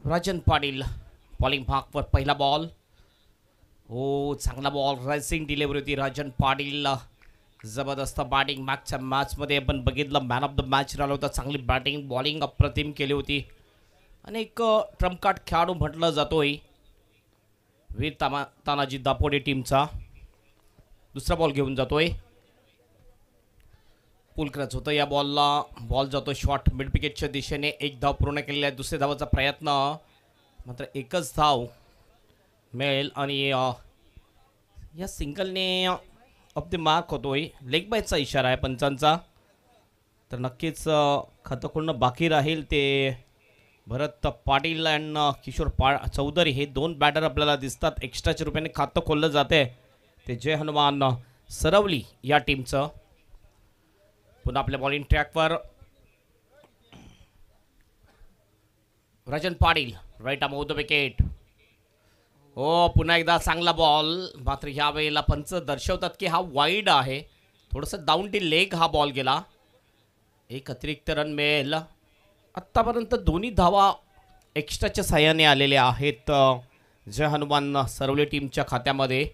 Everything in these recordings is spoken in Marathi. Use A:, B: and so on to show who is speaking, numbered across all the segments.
A: राजन पाटील बॉलिंग भागवर पहिला बॉल. हो, चांगला बॉल, रेसिंग डिलिव्हरी होती राजन पाटील. जबरदस्त बॅटिंग मागच्या मॅचमध्ये आपण बघितलं, मॅन ऑफ द मॅच राहिला होता. चांगली बॅटिंग बॉलिंग अप्रतिम केली होती आणि एक ट्रम्प कार्ड खेळाडू म्हटलं जातोय वीर तानाजी दापोडे टीमचा. दुसरा बॉल घेऊन जातोय, पुल क्रच होतं या बॉलला. बॉल जातो शॉर्ट मिड विकेटच्या दिशेने. एक धाव पूर्ण केलेला आहे. दुसऱ्या धावाचा प्रयत्न, मात्र एकच धाव मिळेल आणि या सिंगलने ऑफ द मार्क होतोय. लेग बायचा इशारा आहे पंचांचा. तर नक्कीच खातं खोलणं बाकी राहील. ते भरत पाटील अँड किशोर चौधरी हे दोन बॅटर आपल्याला दिसतात. एक्स्ट्राच्या रुपयाने खातं खोललं जाते. ते जय हनुमान सरवली या टीमचं. पुन्हा आपल्या बॉलिंग ट्रॅकवर Rajan Patil, right arm off the wicket. हो, पुन्हा एकदा चांगला बॉल. मात्र ह्या वेळेला पंच दर्शवतात की हा वाईड आहे. थोडंसं डाऊन टी लेग हा बॉल गेला. एक अतिरिक्त रन मिळेल. आत्तापर्यंत दोन्ही धावा एक्स्ट्राच्या साह्याने आलेल्या आहेत जय हनुमान सरवली टीमच्या खात्यामध्ये.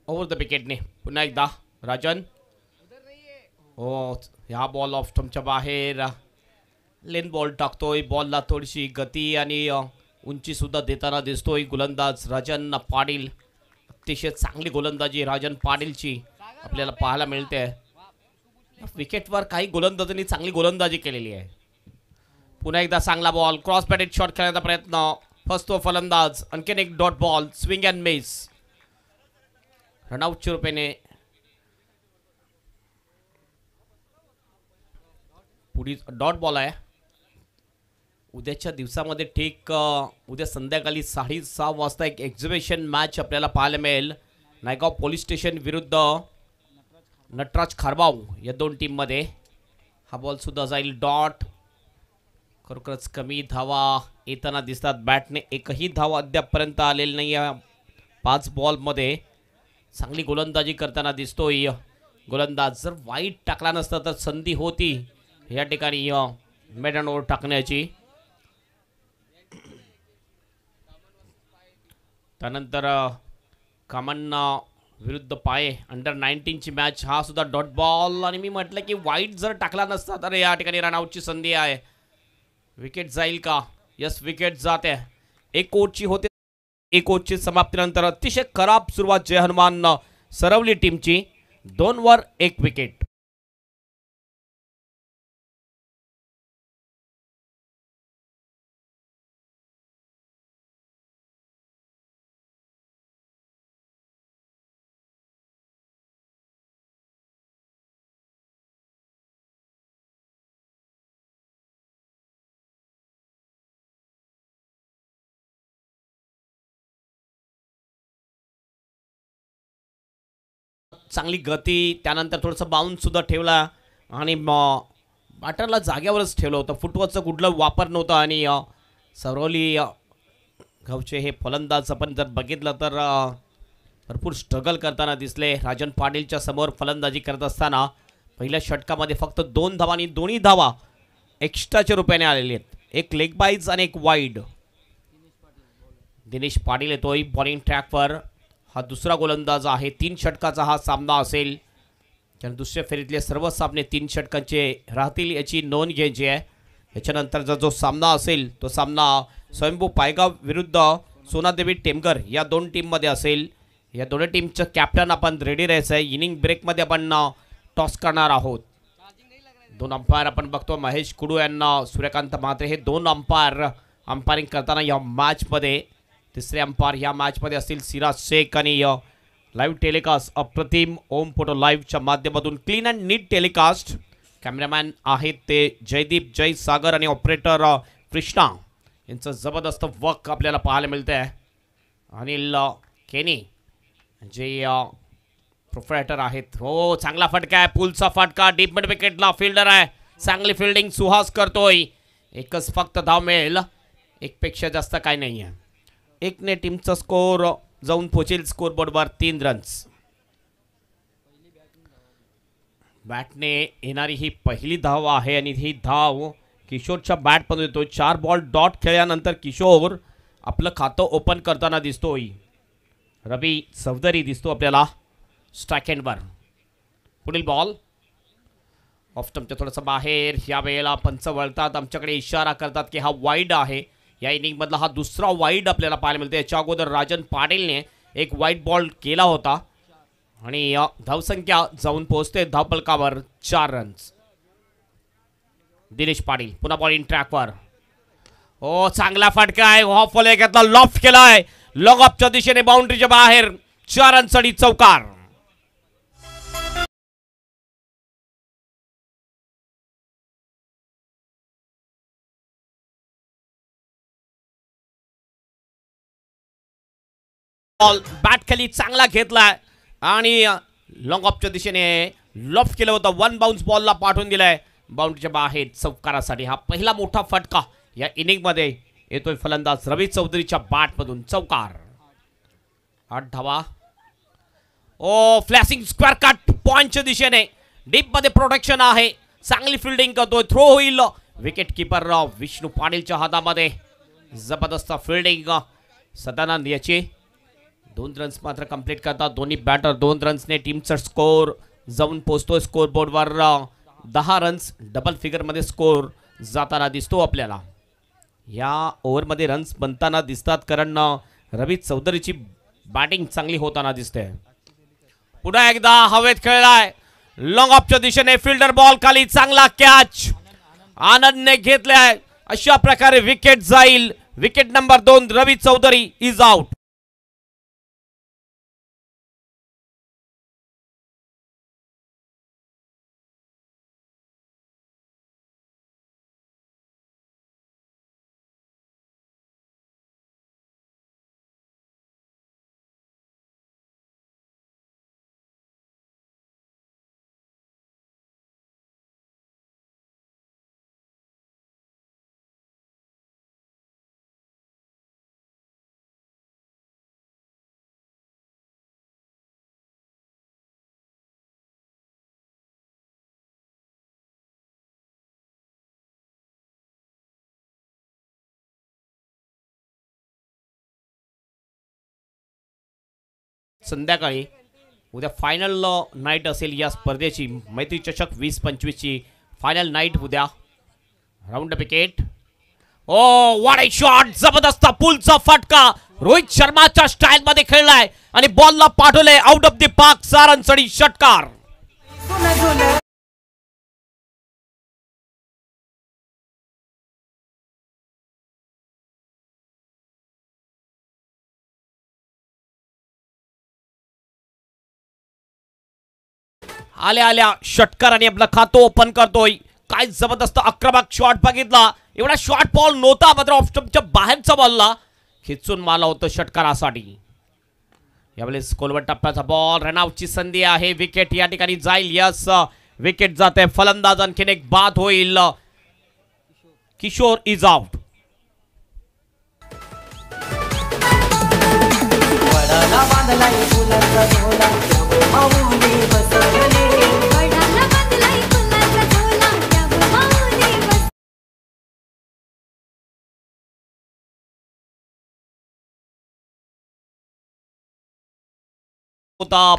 A: ओव्हर द विकेटने पुन्हा एकदा राजन. हो, ह्या बॉल ऑफ स्टंपच्या बाहेर. लेन बॉल टाकतोय. बॉलला थोडीशी गती आणि उंचीसुद्धा देताना दिसतोय गोलंदाज राजन पाटील. अतिशय चांगली गोलंदाजी राजन पाटीलची आपल्याला पाहायला मिळते. विकेटवर काही गोलंदाजांनी चांगली गोलंदाजी केलेली आहे. पुन्हा एकदा चांगला बॉल, क्रॉस बॅटेड शॉट खेळण्याचा प्रयत्न. फर्स्ट तो फलंदाज, आणखीन एक dot ball, swing and miss. रनआउटच्या रुपयाने पुढे डॉट बॉल आहे. उद्याच्या दिवसामध्ये ठीक उद्या संध्याकाळी 6:30 वाजता एक एक्झिबिशन मॅच आपल्याला पाहायला मिळेल. नायगाव पोलीस स्टेशन विरुद्ध नटराज खारबाव या दोन टीममध्ये. हा बॉलसुद्धा जाईल डॉट. खरोखरच कमी धावा येताना दिसतात. बॅटने एकही धाव अद्यापपर्यंत आलेली नाही या 5 बॉलमध्ये. चांगली गोलंदाजी करताना दिसतोय गोलंदाज. जर वाईट टाकला नसता तर संधी होती या ठिकाणी मेडन ओव्हर टाकण्याची. त्यानंतर कामन विरुद्ध पाये अंडर 19ची मॅच. हा सुद्धा डॉट बॉल आणि मी म्हटलं की वाईट जर टाकला नसता तर या ठिकाणी रनआउटची संधी आहे. विकेट जाईल का? यस, विकेट जाते. एक ओव्हरची होते. एक ओव्हरची समाप्तीनंतर अतिशय खराब सुरुवात जय हनुमान सरवली टीमची. 2 वर 1 विकेट. चांगली गती, त्यानंतर थोडंसं बाउन्स सुद्धा ठेवला आणि बॅटरला जाग्यावरच ठेवलं होतं. फुटवर्कचा कुठलं वापर नव्हता. आणि सरवली गावचे हे फलंदाज आपण जर बघितलं तर भरपूर स्ट्रगल करताना दिसले. राजन पाटीलच्या समोर फलंदाजी करत असताना पहिल्या षटकामध्ये फक्त 2 धावा आणि दोन्ही धावा एक्स्ट्राच्या रुपयाने आलेले आहेत. एक लेग बाईज आणि एक वाईड. दिनेश पाटील येतोय बॉलिंग ट्रॅकवर. हा दुसरा गोलंदाज आहे. 3 षटकाचा हा सामना असेल. कारण दुसऱ्या फेरीतले सर्व सामने 3 षटकांचे राहतील याची नोंद घ्यायची आहे. याच्यानंतरचा जो सामना असेल तो सामना स्वयंभू पायगाव विरुद्ध सोनादेवी टेमकर या 2 टीममध्ये असेल. या दोन्ही टीमचं कॅप्टन आपण रेडी राहायचं आहे. इनिंग ब्रेकमध्ये आपण टॉस करणार आहोत. 2 अंपायर आपण बघतो, महेश कुडू यांना सूर्यकांत म्हात्रे हे 2 अंपायर अंपायरिंग करताना या मॅचमध्ये. तिसरे अंपायर या मॅचमध्ये असतील सिराज शेख. आणि लाईव्ह टेलिकास्ट अप्रतिम ओम फोटो लाईव्हच्या माध्यमातून clean and neat telecast. Cameraman आहेत ते जयदीप जय सागर आणि ऑपरेटर कृष्णा यांचं जबरदस्त वर्क आपल्याला पाहायला मिळतं आहे. अनिल केनी जे प्रोप्रायटर आहेत. हो, चांगला फटका आहे, पुलचा फटका. डीप मिड विकेटला फिल्डर आहे. चांगली फिल्डिंग सुहास करतोय. एकच फक्त धाव मिळेल. एकपेक्षा जास्त काय नाही आहे. 1ने टीमचा स्कोर जाऊन पोहोचेल स्कोरबोर्डवर 3 रन्स. बॅटने येणारी ही पहिली धाव आहे आणि ही धाव किशोरच्या बॅटमधून येतो. 4 बॉल डॉट खेळल्यानंतर किशोर आपलं खातं ओपन करताना दिसतोय. रवी चौधरी दिसतो आपल्याला स्ट्राईक एंडवर. पुढील बॉल ऑफ स्टंपच्या थोडंसं बाहेर. या वेळेला पंच वळतात, आमच्याकडे इशारा करतात की हा वाईड आहे. या इनिंगमधला हा दुसरा वाईड आपल्याला पाहायला मिळतो. याच्या अगोदर राजन पाटीलने एक वाईड बॉल केला होता आणि धावसंख्या जाऊन पोहोचते धावफलकावर 4 रन्स. दिनेश पाटील पुन्हा बॉल इन ट्रॅकवर. ओ चांगला फटका आहे. ऑफ बॉल घेतला, लॉफ्ट केलाय लॉग ऑफच्या दिशेने बाउंड्रीच्या बाहेर. 4 रनसाठी चौकार. बॉल बॅट खाली चांगला घेतलाय आणि लॉंग ऑफच्या दिशेने लॉफ्ट केलं होतं. 1 बाउन्स बॉलला पाठवून दिलाय बाउंड्रीच्या बाहेर चौकारासाठी. हा पहिला मोठा फटका या इनिंगमध्ये येतोय फलंदाज रवी चौधरीच्या बॅटमधून. चौकार. 8 धावा. ओ फ्लॅशिंग स्क्वेअर कट पॉइंटच्या दिशेने. डीप मध्ये प्रोटेक्शन आहे, चांगली फिल्डिंग करतोय. थ्रो होईल. विकेट किपर विष्णू पाटीलच्या हातामध्ये. जबरदस्त फिल्डिंग. सदानंद याची 2 रन्स मात्र कंप्लीट करतात दोन्ही बॅटर. 2 रन्सने टीमचा स्कोर जाऊन पोहोचतोय स्कोर बोर्डवर. 10 रन्स डबल फिगरमध्ये स्कोर जाताना दिसतो आपल्याला. या ओव्हरमध्ये रन्स बनताना दिसतात कारण रवी चौधरीची बॅटिंग चांगली होताना दिसते. पुन्हा एकदा हवेत खेळलाय लॉंग ऑफच्या दिशेने. फिल्डर बॉल खाली, चांगला कॅच आनंदने घेतलाय. अशा प्रकारे विकेट जाईल. Wicket number 2 Ravi Chaudhary is out. संध्याकाळी उद्या फायनल नाईट असेल या स्पर्धेची. मैत्री चषक 2025 ची फायनल नाईट उद्या. Round wicket. Oh what a shot. जबरदस्त पुलचा फटका. रोहित शर्माच्या स्टाईल मध्ये खेळलाय आणि बॉलला पाठवले आउट ऑफ द पार्क. 4 रनसाठी षटकार. आल्या आल्या षटकाराने आपलं खातं ओपन करतोय. काय जबरदस्त आक्रमक शॉट बघितला. एवढा शॉट बॉल नव्हता मात्र ऑफ स्टंपच्या बाहेरचा बॉलला खिचून मारला होतं षटकारासाठी. यावेळेस कोलवट टप्प्याचा बॉल. रनआउटची संधी आहे. विकेट या ठिकाणी जाईल. यस विकेट जाते. फलंदाज आणखीन एक बाद होईल. Kishore is out.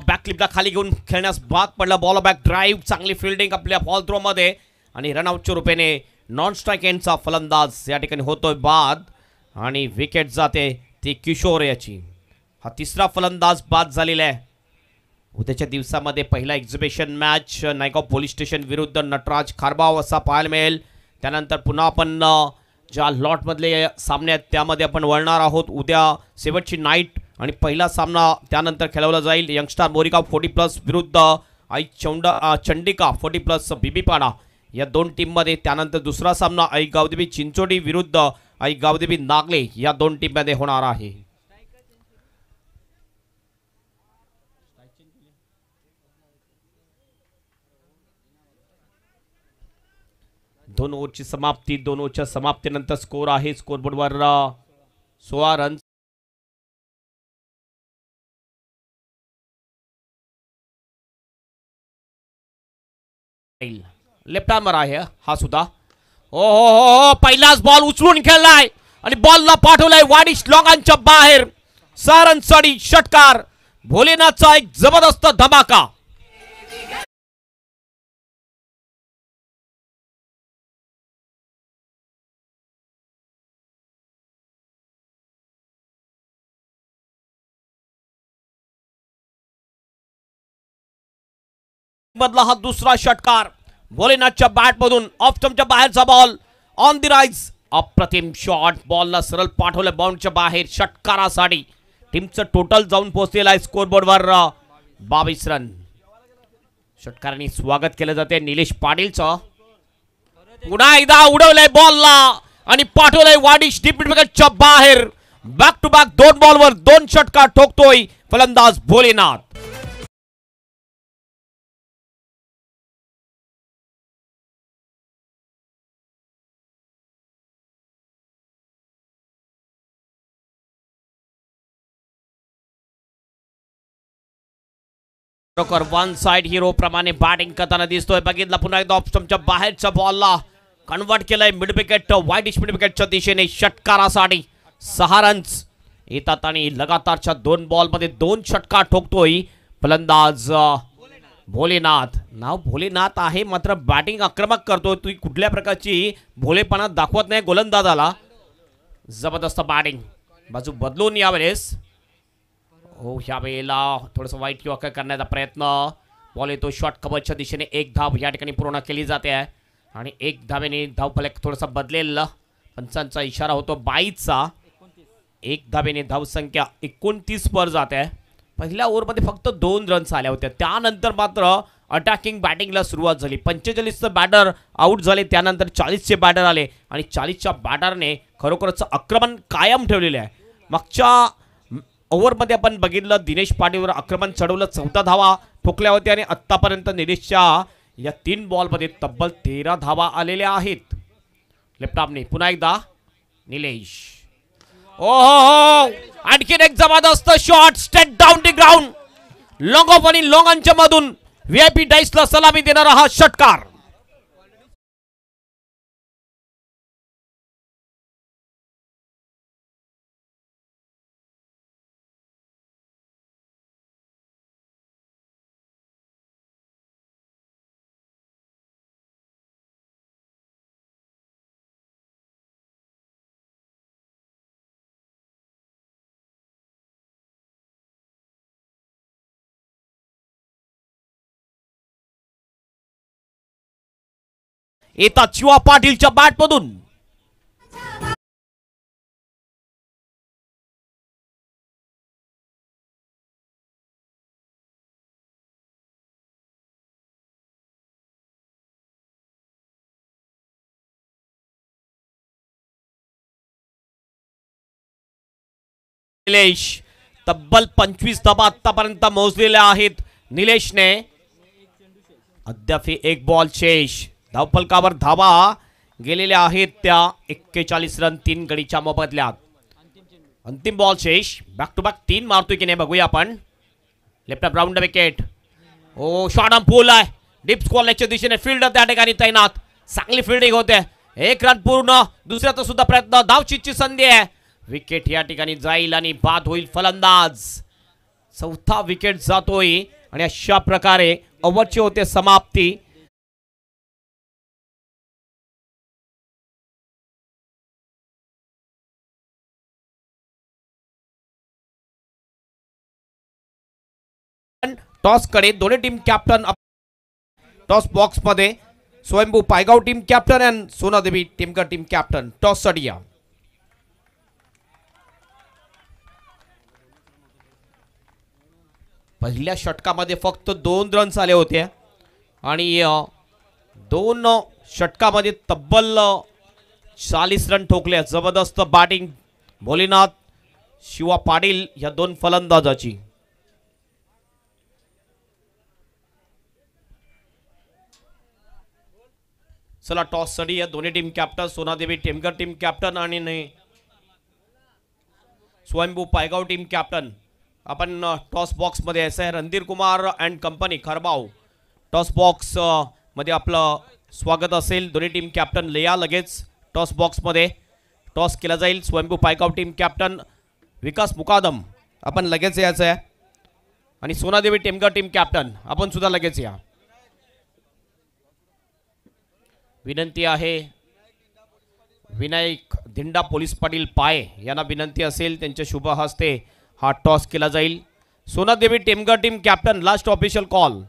A: बॅकलिपला खाली घेऊन खेळण्यास भाग पडला. बॉल बॅक ड्राईव्ह, चांगली फिल्डिंग आपल्या बॉल थ्रो मध्ये आणि रनआउटच्या रूपाने नॉन स्ट्राईक एंडचा फलंदाज या ठिकाणी होतोय बाद आणि विकेट जाते ती किशोर याची. हा तिसरा फलंदाज बाद झालेला आहे. उद्याच्या दिवसामध्ये पहिला exhibition match Naigaon police station विरुद्ध नटराज खारबाव असा पाहायला मिळेल. त्यानंतर पुन्हा आपण ज्या लॉटमधले सामने आहेत त्यामध्ये आपण वळणार आहोत. उद्या शेवटची नाईट आणि पहिला सामना त्यानंतर खेळवला जाईल. यंगस्टार मोरिगाव 40+ विरुद्ध आई चंडिका 40+ बीबीपाडा या 2 टीममध्ये. त्यानंतर दुसरा सामना आई गावदेवी चिंचोडी विरुद्ध आई गावदेवी नागले या 2 टीममध्ये होणार आहे. 2 ओव्हरची समाप्ती. 2 ओव्हरच्या समाप्तीनंतर स्कोर आहे स्कोरबोर्डवर 16 रन्स. लेफ्ट आर्मर आहे हा सुद्धा. हो हो हो, पहिलाच बॉल उचलून खेळलाय आणि बॉलला पाठवलाय वाडिश लॉंगांच्या बाहेर. सारंगसाठी षटकार. भोलेनाथचा एक जबरदस्त धमाका. मधला हा दुसरा षटकार. भोलेनाथच्या बॅट मधून ऑफ स्टंपच्या बाहेरचा बॉल ऑन द राइज. अप्रतिम शॉट. बॉलला सरळ पाठवलं बाउंडच्या बाहेर षटकारासाठी. टीमचं टोटल जाऊन पोहोचलेलं आहे स्कोरबोर्डवर 22 रन. षटकारांनी स्वागत केलं जाते निलेश पाटीलचं. पुन्हा एकदा उडवलंय बॉलला आणि पाठवलंय वाडिश डीप विकेटच्या बाहेर. बॅक टू बॅक 2 बॉलवर 2 षटकार ठोकतोय फलंदाज भोलेनाथ. खरोखर वन साइड हिरो प्रमाणे बॅटिंग करताना दिसतोय. बघितलं पुन्हा एकदा ऑफ स्टंपच्या बाहेरच्या बॉलला कन्वर्ट केलंय मिड विकेट वाईडिश मिड विकेटच्या दिशेने षटकारासाठी 6 रन्स येतात आणि लगातारच्या 2 बॉलमध्ये 2 षटकार ठोकतोय फलंदाज भोलेनाथ. नाव भोलेनाथ आहे मात्र बॅटिंग आक्रमक करतोय. तुम्ही कुठल्या प्रकारची भोलेपणा दाखवत नाही गोलंदाजाला. जबरदस्त बॅटिंग. बाजू बदलून यावेळेस हो ह्या वेळेला थोडंसं वाईट किंवा करण्याचा प्रयत्न. बॉल येतो शॉर्ट कव्हरच्या दिशेने. 1 धाव या ठिकाणी पूर्ण केली जाते आहे आणि 1 धावेने धावफलक थोडासा बदलेल. पंचांचा इशारा होतो 22चा. 1 धावेने धावसंख्या 29 वर जाते आहे. पहिल्या ओव्हरमध्ये फक्त 2 रन्स आल्या होत्या. त्यानंतर मात्र अटॅकिंग बॅटिंगला सुरुवात झाली. 45चं बॅटर आउट झाले. त्यानंतर 40चे बॅटर आले आणि 40च्या बॅटरने खरोखरच आक्रमण कायम ठेवलेले आहे. मागच्या ओव्हरमध्ये आपण बघितलं दिनेश पाटीलवर आक्रमण चढवलं. 14 धावा ठोकल्या होत्या आणि आत्तापर्यंत निलेशच्या या 3 बॉलमध्ये तब्बल 13 धावा आलेल्या आहेत. लेफ्ट आर्मने पुन्हा एकदा निलेश. ओ हो हो, आणखीन एक जबरदस्त shot. Straight down the ground. Long of आणि लॉंगांच्या मधून व्हीआयपी डाईसला सलामी देणारा हा षटकार. येतात शिवा पाटीलच्या बॅटमधून. निलेश तब्बल 25 धावा आतापर्यंत मोजलेल्या आहेत निलेशने. अद्याप 1 बॉल शेष. धावफलकावर धावा गेलेल्या आहेत त्या 41 रन 3 गडीच्या मोबदल्यात. अंतिम बॉल शेष. बॅक टू बॅक 3 मारतोय की नाही बघूया आपण. Left ground wicket. Oh shot on pull आहे. डीप स्क्वॉलच्या दिशेने फील्डर त्या ठिकाणी तैनात. चांगली फिल्डिंग होते. 1 रन पूर्ण. दुसऱ्याचा सुद्धा प्रयत्न. धावचीची संधी आहे. विकेट या ठिकाणी जाईल आणि बाद होईल फलंदाज. 4था विकेट जातोय आणि अशा प्रकारे ओव्हरची होते समाप्ती. टॉस कडे दोन्ही टीम कॅप्टन. टॉस बॉक्स मध्ये स्वयंभू पायगाव टीम कॅप्टन आणि सोनादेवी टीमकर टीम कॅप्टन. टॉस साठी या. पहिल्या षटकामध्ये फक्त 2 रन्स आले होते आणि 2 षटकामध्ये तब्बल 40 रन ठोकले. जबरदस्त बॅटिंग भोलेनाथ शिवा पाटील या 2 फलंदाजाची. चला टॉस साठी या दोन्ही team captain Sonadevi Temkar team captain आणि स्वयंभू पायगाव टीम कॅप्टन. आपण टॉस बॉक्स मध्ये आहे Randhir Kumar and company Kharbao. Toss box मध्ये आपलं स्वागत असेल. दोन्ही टीम कॅप्टन लेया लगेच टॉस बॉक्समध्ये टॉस केला जाईल. स्वयंभू पायगाव टीम कॅप्टन विकास मुकादम आपण लगेच यायचं आहे आणि सोनादेवी टेमघर टीम कॅप्टन आपण सुद्धा लगेच या. विनंती आहे विनायक धिंडा पोलीस पाटील पाय यांना विनंती असेल त्यांच्या शुभ हस्ते हा टॉस केला जाईल. Sonadevi Temghar team captain last official call.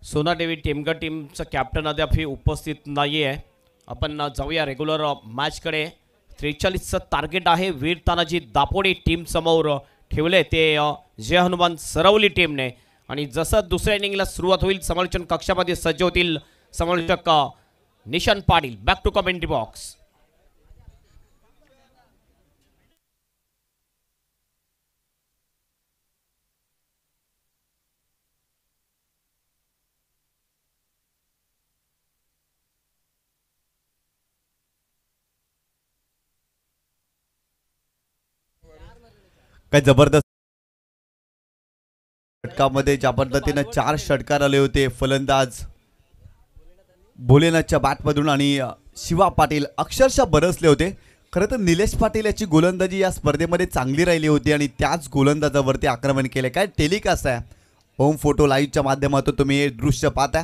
A: Sonadevi Temghar टीमचं कॅप्टन अद्याप उपस्थित नाही आहे. आपण जाऊया रेग्युलर मॅचकडे. 43चं टार्गेट आहे वीर तानाजी दापोडी टीम समोर ठेवले ते जय हनुमान सरवली टीमने. आणि जसं दुसऱ्या इनिंगला सुरुवात होईल समालोचन कक्षामध्ये सज्ज होतील समालोचक Nishant Patil. Back to commentary box.
B: काय जबरदस्त षटकामध्ये ज्या पद्धतीने 4 षटकार आले होते फलंदाज भोलेनाथच्या बॅटमधून आणि शिवा पाटील अक्षरशः बरसले होते. खरं तर निलेश पाटील याची गोलंदाजी या स्पर्धेमध्ये चांगली राहिली होती आणि त्याच गोलंदाजावरती आक्रमण केले. काय टेलिकास्ट आहे होम फोटो लाईव्हच्या माध्यमातून तुम्ही हे दृश्य पाहता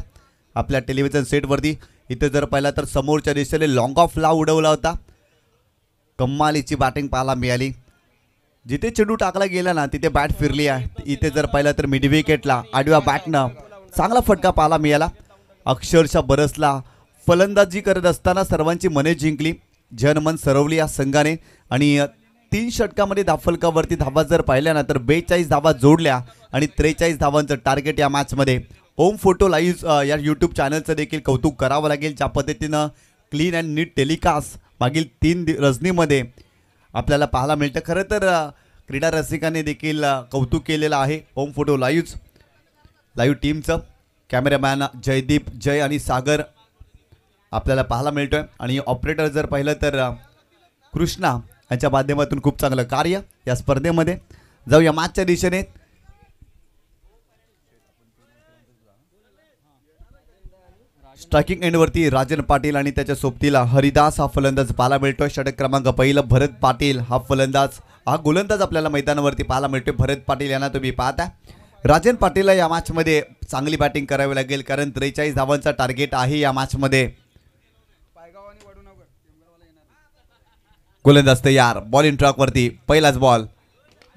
B: आपल्या टेलिव्हिजन सेटवरती. इथे जर पाहिला तर समोरच्या दिशेने लॉंग ऑफ ला उडवला होता. कम्मालीची बॅटिंग पाहायला मिळाली. जिथे चेंडू टाकला गेला ना तिथे बॅट फिरली आहे. इथे जर पाहिलं तर मिड विकेटला आडव्या बॅटनं चांगला फटका पाहायला मिळाला. अक्षरशः बरसला. फलंदाजी करत असताना सर्वांची मने जिंकली जनमन सरवली या संघाने. आणि 3 षटकामध्ये धावफलकावरती धावा जर पाहिल्या ना तर 42 धावा जोडल्या आणि 43 धावांचं टार्गेट या मॅचमध्ये. होम फोटो लाईव्ह या यूट्यूब चॅनलचं देखील कौतुक करावं लागेल. ज्या पद्धतीनं क्लीन अँड नीट टेलिकास्ट मागील 3 रजनीमध्ये आपल्याला पाहायला मिळतं. खरं तर क्रीडा रसिकांनी देखील कौतुक केलेलं आहे होम फोटो लाईव्ह टीमचं. कॅमेरामॅन जयदीप जय आणि सागर आपल्याला पाहायला मिळतोय. आणि ऑपरेटर जर पाहिलं तर कृष्णा यांच्या माध्यमातून खूप चांगलं कार्य या स्पर्धेमध्ये. जाऊया मॅचच्या दिशेने. स्ट्रायकिंग एंडवरती राजन पाटील आणि त्याच्या सोबतीला हरिदास हा फलंदाज पाहायला मिळतोय. षटक क्रमांक पहिला भरत पाटील हा फलंदाज हा गोलंदाज आपल्याला मैदानावरती पाहायला मिळतोय. भरत पाटील यांना तुम्ही पाहता. राजन पाटीलला या मॅचमध्ये चांगली बॅटिंग करावी लागेल कारण 43 धावांचा टार्गेट आहे या मॅचमध्ये. गोलंदाज तयार. बॉल इन ट्रॅकवरती पहिलाच बॉल.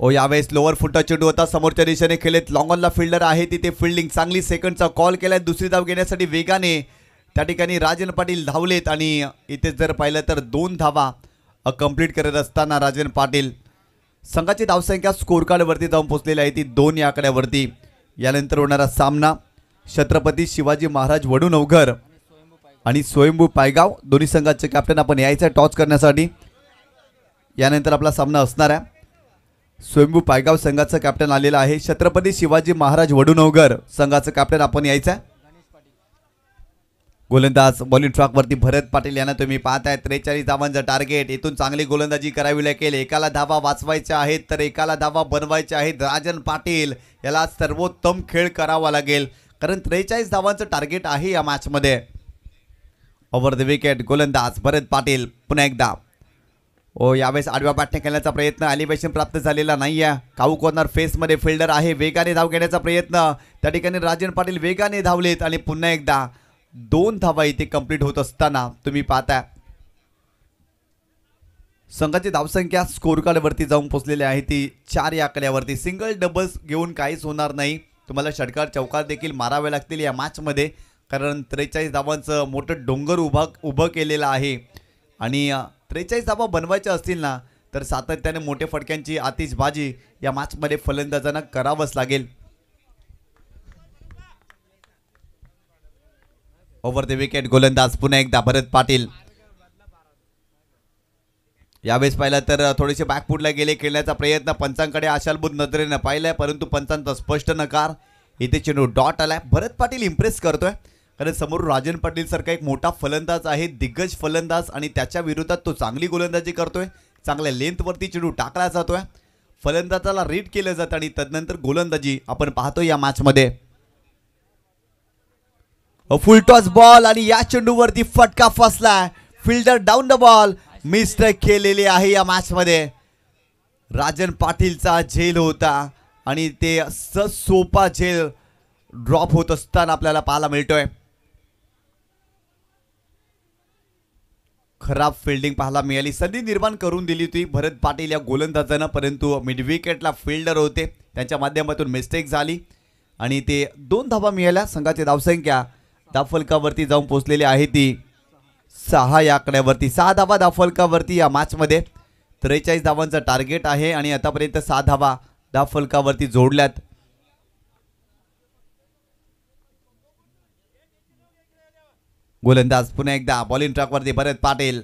B: यावेळेस लोअर फुटचा चेंडू होता. समोरच्या दिशेने खेळत लॉंग ऑनला फिल्डर आहे तिथे फिल्डिंग चांगली. सेकंडचा कॉल केलाय. दुसरी धाव घेण्यासाठी वेगाने त्या ठिकाणी राजन पाटील धावलेत आणि इथे जर पाहिलं तर 2 धावा कंप्लीट करत असताना राजन पाटील संघाची धावसंख्या स्कोर कार्डवरती जाऊन पोहोचलेली आहे ती 2 या आकड्यावरती. यानंतर होणारा सामना छत्रपती शिवाजी महाराज वडूनवघर आणि स्वयंभू पायगाव दोन्ही संघाचे कॅप्टन आपण यायचं टॉस करण्यासाठी। यानंतर आपला सामना असणार आहे स्वयंभू पायगाव संघाचा कॅप्टन आलेला आहे, छत्रपती शिवाजी महाराज वडूनवघर संघाचं कॅप्टन आपण यायचं आहे। गोलंदाज बॉलिंग ट्रॅक वरती भरत पाटील यांना तुम्ही पाहताय 43 धावांचं टार्गेट, इथून चांगली गोलंदाजी करावी लागेल, एकाला धावा वाचवायच्या आहेत तर एकाला धावा बनवायच्या आहेत। राजन पाटील याला सर्वोत्तम खेळ करावा लागेल कारण 43 धावांचं टार्गेट आहे या मॅच मध्ये। ओव्हर द विकेट गोलंदाज भरत पाटील पुन्हा एकदा यावेळेस आडव्या बॅटने खेळण्याचा प्रयत्न, एलिव्हेशन प्राप्त झालेला नाहीये। काऊ कॉर्नर फेस मध्ये फिल्डर आहे, वेगाने धाव घेण्याचा प्रयत्न, त्या ठिकाणी राजन पाटील वेगाने धावलेत आणि पुन्हा एकदा 2 धावा इथे कंप्लीट होत असताना तुम्ही पाहता संघाची धावसंख्या स्कोर कार्ड वरती जाऊन पोहोचलेली आहे ती 4 या आकड्यावरती। सिंगल डबल्स घेऊन काहीच होणार नाही, तुम्हाला षटकार चौकार देखील मारावे लागतील या मॅच मध्ये कारण 43 धावांचं मोठं डोंगर उभं केलेलं आहे आणि 43 धावा बनवायच्या असतील ना तर सातत्याने मोठे फटक्यांची आतिषबाजी या मॅच मध्ये फलंदाजांना करावंच लागेल। ओव्हर द विकेट गोलंदाज पुन्हा एकदा भरत पाटील, यावेळेस पाहिलं तर थोडेसे बॅकफुटला गेले, खेळण्याचा प्रयत्न, पंचांकडे आशालबुद्ध नजरेनं पाहिलंय परंतु पंचांचा स्पष्ट नकार, इथे चेंडू डॉट आलाय। भरत पाटील इम्प्रेस करतोय कारण समोर राजन पाटील सारखा एक मोठा फलंदाज आहे, दिग्गज फलंदाज आणि त्याच्या विरोधात तो चांगली गोलंदाजी करतोय, चांगल्या लेंथ वरती चेंडू टाकला जातोय, फलंदाजाला रीड केलं जातं आणि तदनंतर गोलंदाजी आपण पाहतो या मॅच मध्ये। फुल टॉस बॉल आणि या चेंडूवरती फटका फसलाय, fielder down the ball, mistake केलेली आहे या मॅच मध्ये। राजन पाटीलचा झेल होता आणि ते सोपा झेल ड्रॉप होत असताना आपल्याला पाहायला मिळतोय। खराब फिल्डिंग पाहायला मिळाली, संधी निर्माण करून दिली होती भरत पाटील या गोलंदाजानं परंतु मिड विकेटला फिल्डर होते त्यांच्या माध्यमातून मिस्टेक झाली आणि ते 2 धावा मिळाल्या। संघाची धावसंख्या धावफलकावरती जाऊन पोहोचलेली आहे ती 6 या आकड्यावरती, 6 धावा धावफलकावरती या मॅच मध्ये। 43 धावांचं टार्गेट आहे आणि आतापर्यंत 6 धावा धावफलकावरती जोडल्यात। गोलंदाज पुन्हा एकदा बॉलिंग ट्रॅक वरती भरत पाटील,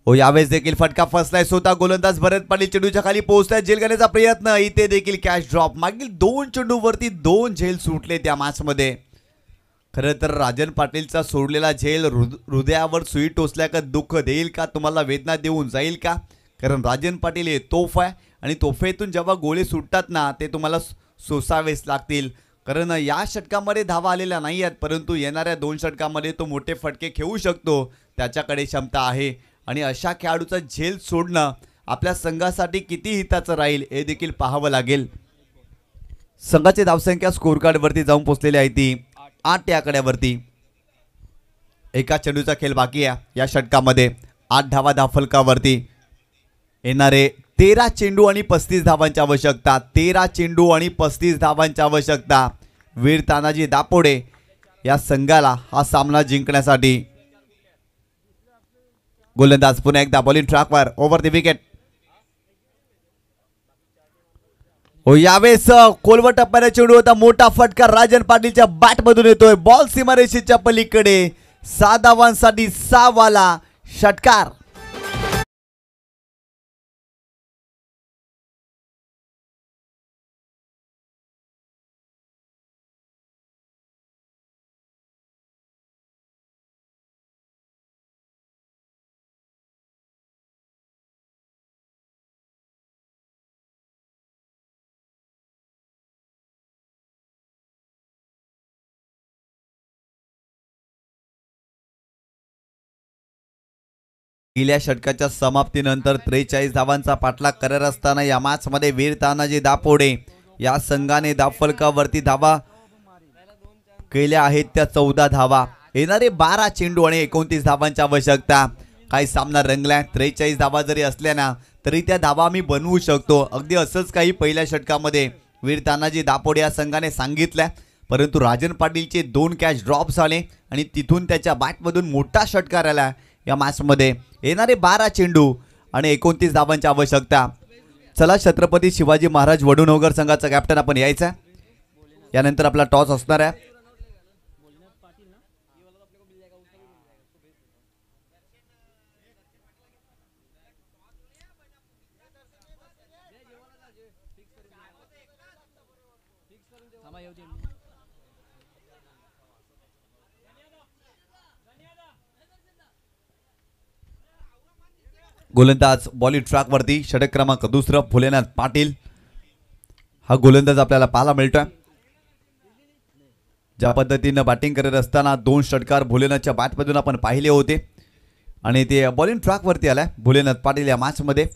B: यावेळेस देखील फटका फसलाय, स्वतः गोलंदाज भरत पाटील चेंडूच्या खाली पोहोचलाय, झेल घेण्याचा प्रयत्न, इथे देखील कॅच ड्रॉप, मागील 2 चेंडूवरती 2 झेल सुटले त्या मॅच मध्ये। खरं तर राजन पाटीलचा सोडलेला झेल हृदयावर सुई टोचल्या का दुःख देईल का, तुम्हाला वेदना देऊन जाईल का, कारण राजन पाटील हे तोफ आहे आणि तोफेतून जेव्हा गोळे सुटतात ना ते तुम्हाला सोसावेच लागतील कारण या षटकामध्ये धावा आलेल्या नाही आहेत परंतु येणाऱ्या 2 षटकामध्ये तो मोठे फटके खेळू शकतो, त्याच्याकडे क्षमता आहे आणि अशा खेळाडूचा झेल सोडणं आपल्या संघासाठी किती हिताचं राहील हे देखील पाहावं लागेल। संघाची धावसंख्या स्कोर कार्ड वरती जाऊन पोहोचलेली आहे ती 8 या आकड्यावरती, एका चेंडूचा खेळ बाकी आहे या षटकामध्ये। 8 धावा धावफलकावरती, येणारे 13 चेंडू आणि 35 धावांची आवश्यकता, 13 चेंडू आणि 35 धावांची आवश्यकता वीर तानाजी दापोडे या संघाला हा सामना जिंकण्यासाठी। गोलंदाज पुन्हा एकदा बॉलिंग ट्रॅकवर, ओव्हर द विकेट, यावेळेस कोलवट टप्प्याने चेंडू होता, मोठा फटका राजन पाटीलच्या बॅट मधून येतोय, बॉल सीमारेषेच्या पलीकडे, 6 धावांसाठी 6 वाला षटकार। गेल्या षटकाच्या समाप्तीनंतर 43 धावांचा पाठलाग करत असताना या मॅच मध्ये वीर तानाजी दापोडे या संघाने धावफलकावरती धावा केल्या आहेत त्या 14 धावा, येणारे 12 चेंडू आणि 29 धावांची आवश्यकता। काही सामना रंगला, 43 धावा जरी असल्या ना तरी त्या धावा आम्ही बनवू शकतो, अगदी असंच काही पहिल्या षटकामध्ये वीर तानाजी दापोडे या संघाने सांगितलं परंतु राजन पाटीलचे 2 कॅच ड्रॉप झाले आणि तिथून त्याच्या बॅटमधून मोठा षटकार आला या मॅच मध्ये। येणारे 12 चेंडू आणि 29 धावांची आवश्यकता। चला छत्रपती शिवाजी महाराज वडूनवघर संघाचा कॅप्टन आपण यायचा, यानंतर आपला टॉस असणार आहे. गोलंदाज बॉलिंग ट्रॅक वरती षटक क्रमांक 2 भोलेनाथ पाटील हा गोलंदाज आपल्याला पाहायला मिळतोय. ज्या पद्धतीनं बॅटिंग करत असताना 2 षटकार भोलेनाथच्या बॅटमधून आपण पाहिले होते आणि ते बॉलिंग ट्रॅक वरती आलाय भोलेनाथ पाटील या मॅच मध्ये.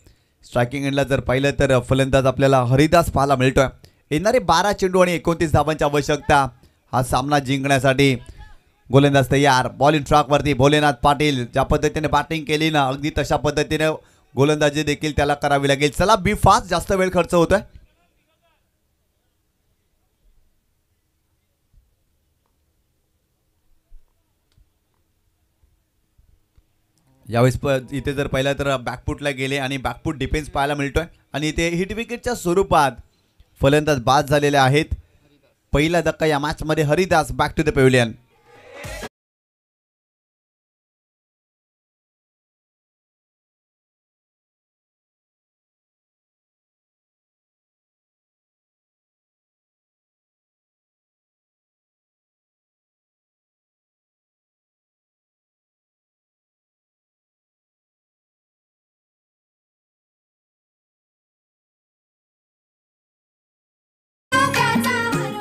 B: स्ट्रायकिंग एंडला जर पाहिलं तर फलंदाज आपल्याला हरिदास पाहायला मिळतोय. येणारे 12 चेंडू आणि 29 धावांची आवश्यकता हा सामना जिंकण्यासाठी. गोलंदाज तयार. बॉलिंग ट्रॅक वरती भोलेनाथ पाटील ज्या पद्धतीने बॅटिंग केली ना अगदी तशा पद्धतीने गोलंदाजी देखील त्याला करावी लागेल. चला बी फास्ट, जास्त वेळ खर्च होतोय. यावेळेस इथे जर पाहिलं तर बॅकफुटला गेले आणि बॅकफुट डिफेन्स पाहायला मिळतोय आणि इथे हिट विकेटच्या स्वरूपात फलंदाज बाद झालेले आहेत. पहिला धक्का या मॅच मध्ये Haridas back to the pavilion.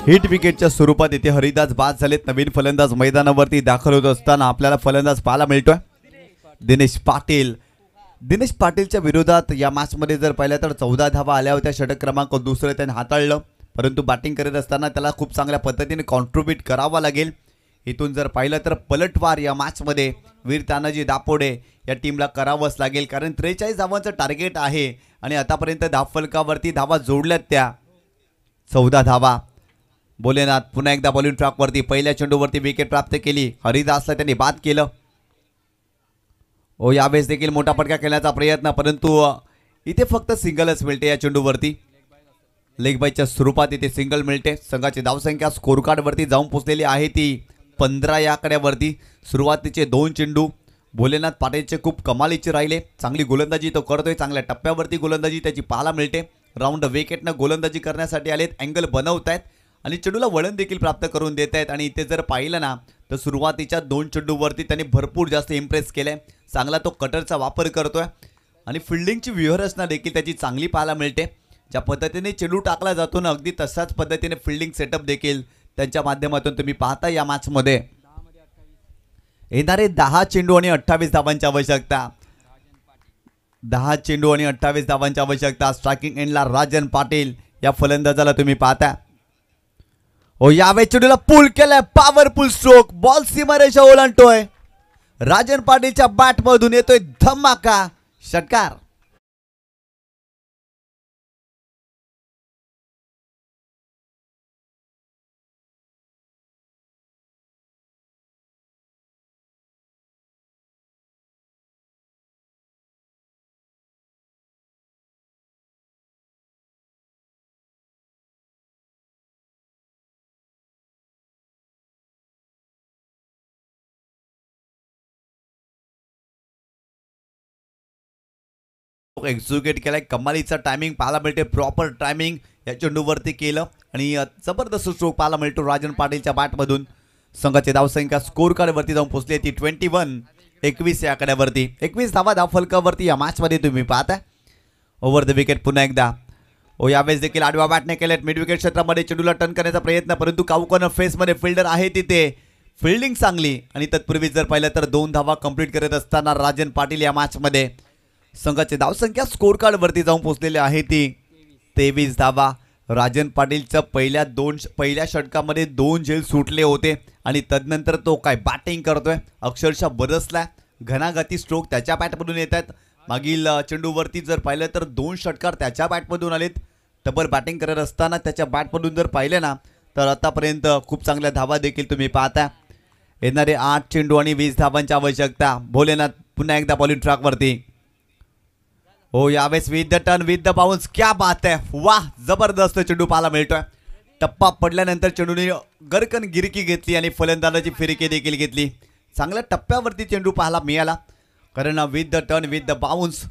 B: Hit विकेटच्या स्वरूपात इथे हरिदास बाद झालेत. नवीन फलंदाज मैदानावरती दाखल होत असताना आपल्याला फलंदाज पाहायला मिळतोय दिनेश पाटील. दिनेश पाटीलच्या विरोधात या मॅच मध्ये जर पाहिलं तर 14 धावा आल्या होत्या. षटक क्रमांक 2 त्याने हाताळलं, परंतु बॅटिंग करत असताना त्याला खूप चांगल्या पद्धतीने कॉन्ट्रीब्यूट करावा लागेल. इथून जर पाहिलं तर पलटवार या मॅच मध्ये वीर तानाजी दापोडे या टीमला करावंच लागेल, कारण 43 धावांचं टार्गेट आहे आणि आतापर्यंत धावफलकावरती धावा जोडल्यात त्या 14 धावा. भोलेनाथ पुन्हा एकदा बॉलिंग ट्रॅक वरती पहिल्या चेंडूवरती विकेट प्राप्त केली. हरिदासला त्यांनी बाद केलं. यावेळेस देखील मोठा फटका खेळण्याचा प्रयत्न, परंतु इथे फक्त सिंगलच मिळते या चेंडूवरती. लेग बायच्या स्वरूपात इथे सिंगल मिळते. संघाची धावसंख्या स्कोर कार्ड वरती जाऊन पोहोचलेली आहे ती 15 या आकड्यावरती. सुरुवातीचे 2 चेंडू भोलेनाथ पाटीलचे खूप कमालीचे राहिले. चांगली गोलंदाजी तो करतोय, चांगल्या टप्प्यावरती गोलंदाजी त्याची पाहायला मिळते. राऊंड विकेटनं गोलंदाजी करण्यासाठी आलेत, अँगल बनवत आहेत आणि चेंडूला वळण देखील प्राप्त करून देत आहेत. आणि इथे जर पाहिलं ना तर सुरुवातीच्या 2 चेंडूवरती त्यांनी भरपूर जास्त इम्प्रेस केलंय. चांगला तो कटरचा वापर करतोय आणि फिल्डिंगची व्यूहरचना देखील त्याची चांगली पाहायला मिळते. ज्या पद्धतीने चेंडू टाकला जातो ना अगदी तसाच पद्धतीने फिल्डिंग सेटअप देखील त्यांच्या माध्यमातून तुम्ही पाहता या मॅच मध्ये. येणारे 10 चेंडू आणि 28 धावांची आवश्यकता. 10 चेंडू आणि 28 धावांची आवश्यकता. स्ट्रायकिंग एंडला राजन पाटील या फलंदाजाला तुम्ही पाहता. यावेळी चेंडूला पुल केलाय, पॉवरफुल स्ट्रोक, बॉल सीमारेषा ओलांडतोय. राजन पाटीलच्या बॅट मधून येतोय धमाका षटकार. एक्झिक्यूट केलाय. कमालीचा टायमिंग पाहायला मिळते, प्रॉपर टायमिंग या चेंडूवरती केलं आणि जबरदस्त स्ट्रोक पाहायला मिळतो राजन पाटीलच्या बॅटमधून. संघाची धावसंख्या स्कोर कार्ड वरती जाऊन पोहोचली ती 21 या आकड्यावरती. 21 धावा धावफलकावरती या मॅच मध्ये तुम्ही पाहता. ओव्हर द विकेट पुन्हा एकदा. यावेळेस देखील आडव्या बॅटने केलेत. मिड विकेट क्षेत्रामध्ये चेंडूला टर्न करण्याचा प्रयत्न, परंतु काउकॉर्नर फेस मध्ये फिल्डर आहे तिथे. फिल्डिंग चांगली आणि तत्पूर्वी जर पाहिलं तर 2 धावा कंप्लीट करत असताना राजन पाटील या मॅच मध्ये. संघाची धावसंख्या स्कोर कार्ड वरती जाऊन पोहोचलेली आहे ती 23 धावा. राजन पाटीलच्या पहिल्या षटकामध्ये 2 झेल सुटले होते आणि तदनंतर तो काय बॅटिंग करतोय, अक्षरशः बरसला. घनाघाती स्ट्रोक त्याच्या बॅटमधून येत आहेत. मागील चेंडूवरती जर पाहिलं तर 2 षटकार त्याच्या बॅटमधून आलेत. डबल बॅटिंग करत असताना त्याच्या बॅटमधून जर पाहिले ना तर आतापर्यंत खूप चांगल्या धावा देखील तुम्ही पाहता. येणारे 8 चेंडू आणि 20 धावांची आवश्यकता. भोलेनाथ पुन्हा एकदा बॉलिंग ट्रॅक वरती. यावेळेस with the turn, with the bounce, क्या बात आहे, वाह, जबरदस्त चेंडू पाहायला मिळतोय. टप्पा पडल्यानंतर चेंडूने गरकन गिरकी घेतली आणि फलंदाजाची फिरकी देखील घेतली. चांगल्या टप्प्यावरती चेंडू पाहायला मिळाला, कारण with the turn with the bounce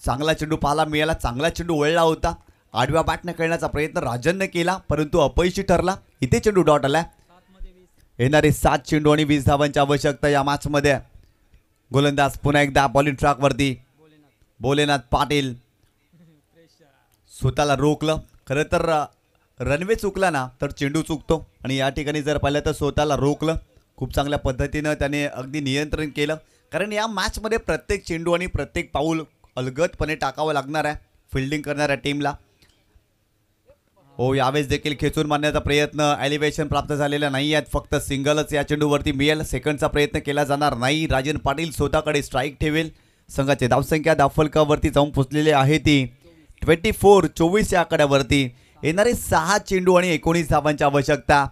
B: चांगला चेंडू पाहायला मिळाला. चांगला चेंडू वळला होता. आडव्या बॅटने खेळण्याचा प्रयत्न राजनने केला, परंतु अपयशी ठरला. इथे चेंडू डॉट आला. येणारे 7 चेंडू आणि 20 धावांची आवश्यकता या मॅचमध्ये. गोलंदाज पुन्हा एकदा बॉलिंग ट्रॅकवरती. भोलेनाथ पाटील स्वतःला रोखलं. खरं तर रनवे चुकला ना तर चेंडू चुकतो, आणि या ठिकाणी जर पाहिलं तर स्वतःला रोखलं. खूप चांगल्या पद्धतीनं त्याने अगदी नियंत्रण केलं, कारण या मॅचमध्ये प्रत्येक चेंडू आणि प्रत्येक पाऊल अलगदपणे टाकावं लागणार आहे फिल्डिंग करणाऱ्या टीमला. हो, यावेळेस देखील खेचून मारण्याचा प्रयत्न, एलिव्हेशन प्राप्त झालेला नाही आहेत. फक्त सिंगलच या चेंडूवरती मिळेल. सेकंडचा प्रयत्न केला जाणार नाही. राजन पाटील स्वतःकडे स्ट्राईक ठेवेल. संघाची धावसंख्या धावफलकावरती जाऊन पोचलेली आहे ती 24 या आकड्यावरती. येणारे 6 चेंडू आणि 19 धावांची आवश्यकता.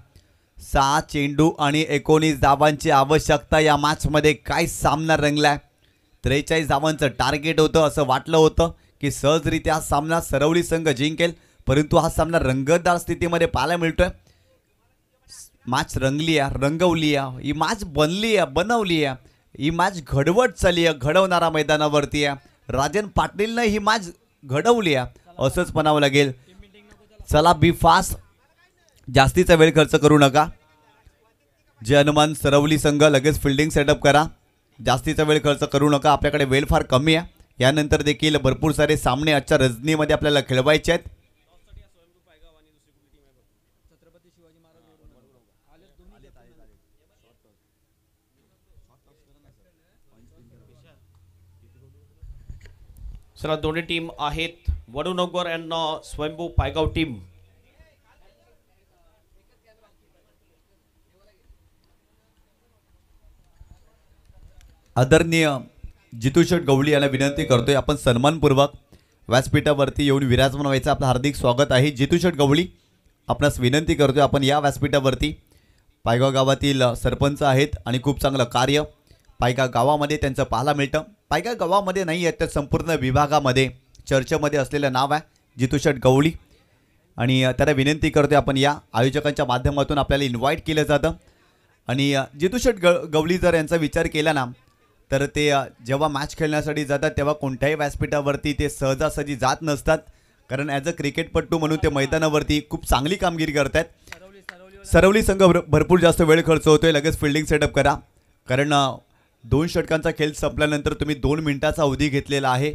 B: 6 चेंडू आणि 19 धावांची आवश्यकता. या मॅचमध्ये काय सामना रंगलाय. 43 धावांचं टार्गेट होतं. असं वाटलं होतं की सहजरित्या सामना सरवली संघ जिंकेल, परंतु हा सामना रंगतदार स्थितीमध्ये पाहायला मिळतोय. मॅच रंगली आहे, रंगवली आहे. ही मॅच बनली आहे, बनवली आहे. ही मॅच घडवत चालली आहे, घडवणारा मैदानावरती आहे. राजन पाटीलनं ही मॅच घडवली आहे असंच म्हणावं लागेल. चला, बी फास्ट, जास्तीचा वेळ खर्च करू नका. जे अनुमान सरवली संघ लगेच फिल्डिंग सेटअप करा. जास्तीचा वेळ खर्च करू नका. आपल्याकडे वेळ फार कमी आहे. यानंतर देखील भरपूर सारे सामने आजच्या रजनीमध्ये आपल्याला खेळवायचे आहेत.
A: चला, दोन्ही टीम आहेत वडूनगर अँड स्वयंभू पायगाव टीम.
B: आदरणीय जितूशेठ गवळी यांना विनंती करतोय, आपण सन्मानपूर्वक व्यासपीठावरती येऊन विराजमान व्हायचं. आपलं हार्दिक स्वागत आहे. जितूशेठ गवळी, आपणास विनंती करतोय आपण या व्यासपीठावरती. पायगाव गावातील सरपंच आहेत आणि खूप चांगलं कार्य पायगाव गावामध्ये त्यांचं पाहायला मिळतं. पायगाव गावामध्ये नाही आहे तर संपूर्ण विभागामध्ये चर्चेमध्ये असलेलं नाव आहे जितूशेठ गवळी, आणि त्याला विनंती करतोय आपण या आयोजकांच्या माध्यमातून आपल्याला इन्व्हाइट केलं जातं. आणि जितूशेठ गवळी जर यांचा विचार केला ना तर ते जेव्हा मॅच खेळण्यासाठी जातात तेव्हा कोणत्याही व्यासपीठावरती ते सहजासहजी जात नसतात, कारण ॲज अ क्रिकेटपटू म्हणून ते मैदानावरती खूप चांगली कामगिरी करत आहेत. सरवली संघ भरपूर जास्त वेळ खर्च होतोय. लगेच फिल्डिंग सेटअप करा, कारण 2 षटकांचा खेळ संपल्यानंतर तुम्ही 2 मिनिटाचा अवधी घेतलेला आहे.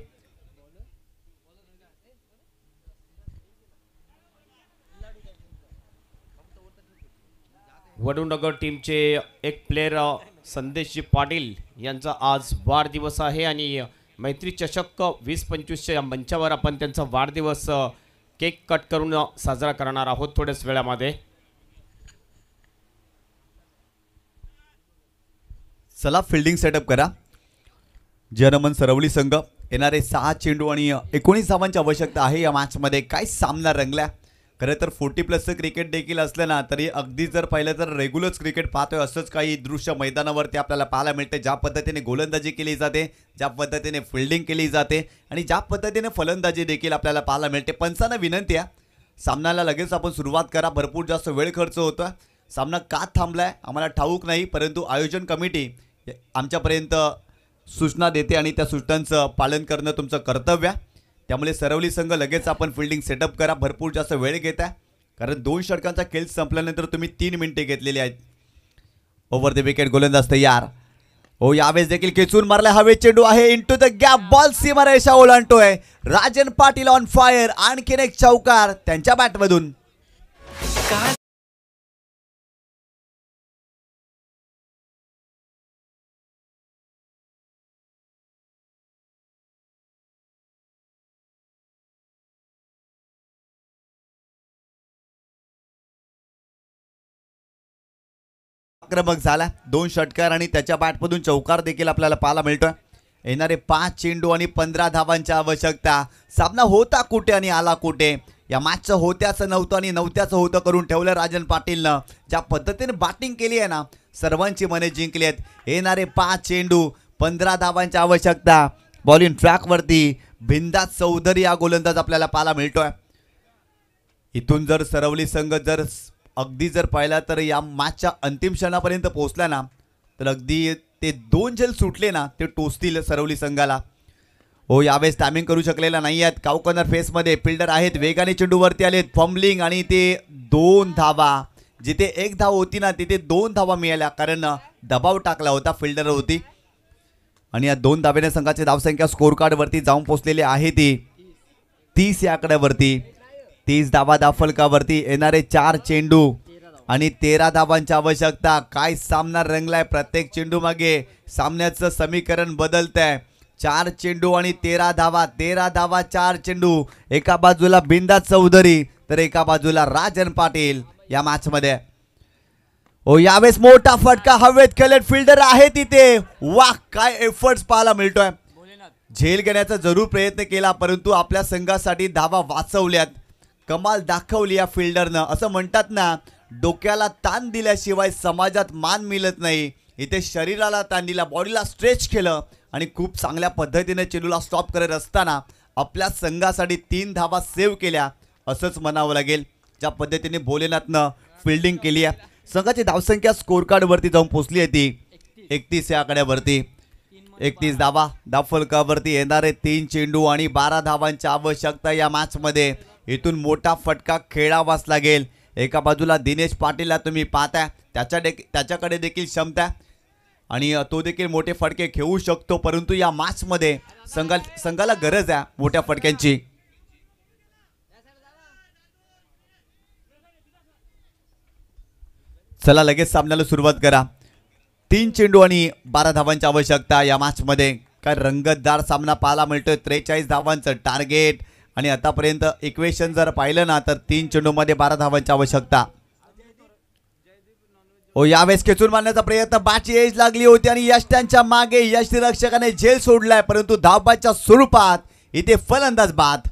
A: वडूनगर टीमचे एक प्लेयर संदेशजी पाटील यांचा आज वाढदिवस आहे, आणि मैत्री चषक 20-25च्या मंचावर आपण त्यांचा वाढदिवस केक कट करून साजरा करणार आहोत थोड्याच वेळामध्ये.
B: चला, फिल्डिंग सेटअप करा. जनमन सरवली संघ. येणारे 6 चेंडू आणि 19 धावांची आवश्यकता आहे या मॅचमध्ये. काय सामना रंगला. खरं तर 40+ क्रिकेट देखील असलं ना तरी अगदी जर पाहिलं तर रेग्युलर क्रिकेट पाहतोय असंच काही दृश्य मैदानावरती आपल्याला पाहायला मिळते. ज्या पद्धतीने गोलंदाजी केली जाते, ज्या पद्धतीने फिल्डिंग केली जाते आणि ज्या पद्धतीने फलंदाजी देखील आपल्याला पाहायला मिळते. पंचांना विनंती आहे, सामन्याला लगेच आपण सुरुवात करा. भरपूर जास्त वेळ खर्च होतो. सामना का थांबलाय आम्हाला ठाऊक नाही, परंतु आयोजन कमिटी आमच्यापर्यंत सूचना देते आणि त्या सूचनांचं पालन करणं तुमचं कर्तव्य आहे. त्यामुळे सरवली संघ लगेच आपण फिल्डिंग सेटअप करा. भरपूर जास्त वेळ घेत आहे, कारण 2 षटकांचा खेळ संपल्यानंतर तुम्ही 3 मिनिटे घेतलेली आहेत. ओव्हर द विकेट, गोलंदाज तयार. हो, यावेळेस देखील खेचून मारला. हवे चेंडू आहे, इनटू द गॅप, बॉल सीमारेषा ओलांडतोय. Rajan Patil on fire. आणखीन एक चौकार त्यांच्या बॅटमधून. आक्रमक झाला. 2 षटकार आणि त्याच्या बॅटमधून चौकार देखील आपल्याला पाहायला मिळतोय. येणारे 5 चेंडू आणि 15 धावांची आवश्यकता. सामना होता कुठे आणि आला कुठे. या मॅचचं होत्याचं नव्हतं आणि नव्हत्याचं होतं करून ठेवलं राजन पाटीलनं. ज्या पद्धतीने बॅटिंग केली आहे ना, सर्वांची मने जिंकली आहेत. येणारे 5 चेंडू 15 धावांची आवश्यकता. बॉलिंग ट्रॅकवरती बिंदास चौधरी हा गोलंदाज आपल्याला पाहायला मिळतोय. इथून जर सरवली संघ जर अगदी जर पाहिला तर या मॅचच्या अंतिम क्षणापर्यंत पोहोचला ना तर अगदी ते 2 झेल सुटले ना ते टोचतील सरवली संघाला. हो, यावेळेस टायमिंग करू शकलेला नाही आहेत. काऊ कॉर्नर फेसमध्ये फिल्डर आहेत, वेगाने चेंडूवरती आलेत, फंबलिंग आणि ते 2 धावा. जिथे 1 धाव होती ना तिथे 2 धावा मिळाल्या कारण दबाव टाकला होता फिल्डर होती. आणि या 2 धावेने संघाची धावसंख्या स्कोर कार्डवरती जाऊन पोहोचलेली आहे ती 30 या आकड्यावरती. 30 धावा धावफलकावरती येणारे 4 चेंडू आणि 13 धावांची आवश्यकता. काय सामना रंगलाय, प्रत्येक चेंडू मागे सामन्याचं समीकरण बदलतंय. 4 चेंडू आणि 13 धावा, 13 धावा 4 चेंडू. एका बाजूला बिंदास चौधरी तर एका बाजूला राजन पाटील या मॅच मध्ये. ओ यावेळेस मोठा फटका हवेत खेळत फिल्डर आहे तिथे. वाह, काय एफर्ट्स पाहायला मिळतोय. झेल घेण्याचा जरूर प्रयत्न केला परंतु आपल्या संघासाठी धावा वाचवल्यात. कमाल दाखवली या फिल्डरनं. असं म्हणतात ना, डोक्याला ताण दिल्याशिवाय समाजात मान मिळत नाही. इथे शरीराला ताण दिला, बॉडीला स्ट्रेच केलं आणि खूप चांगल्या पद्धतीने चेंडूला स्टॉप करत असताना आपल्या संघासाठी 3 धावा सेव्ह केल्या असंच म्हणावं लागेल. ज्या पद्धतीने भोलेनाथनं फिल्डिंग केली आहे, संघाची धावसंख्या स्कोर कार्डवरती जाऊन पोहोचली आहे ती 31 या आकड्यावरती. 31 धावा धावफलकावरती येणारे 3 चेंडू आणि 12 धावांची आवश्यकता या मॅच मध्ये. इथून मोठा फटका खेळावाच लागेल. एका बाजूला दिनेश पाटीलला तुम्ही पाहताय, त्याच्याकडे देखील क्षमता आणि तो देखील मोठे फटके खेळू शकतो परंतु या मॅच मध्ये संघाला गरज आहे मोठ्या फटक्यांची. चला लगेच सामन्याला सुरुवात करा. 3 चेंडू आणि 12 धावांची आवश्यकता या मॅच मध्ये. काय रंगतदार सामना पाहायला मिळतोय. 43 धावांचं टार्गेट आणि आतापर्यंत इक्वेशन जर पाहिलं ना तर 3 चेंडूमध्ये 12 धावांची आवश्यकता. ओ यावेळेस खेचून मारण्याचा प्रयत्न, बॅटची एज लागली होती आणि यश त्यांच्या मागे. यष्टीरक्षकाने झेल सोडलाय परंतु धावबाच्या स्वरूपात इथे फलंदाज बाद.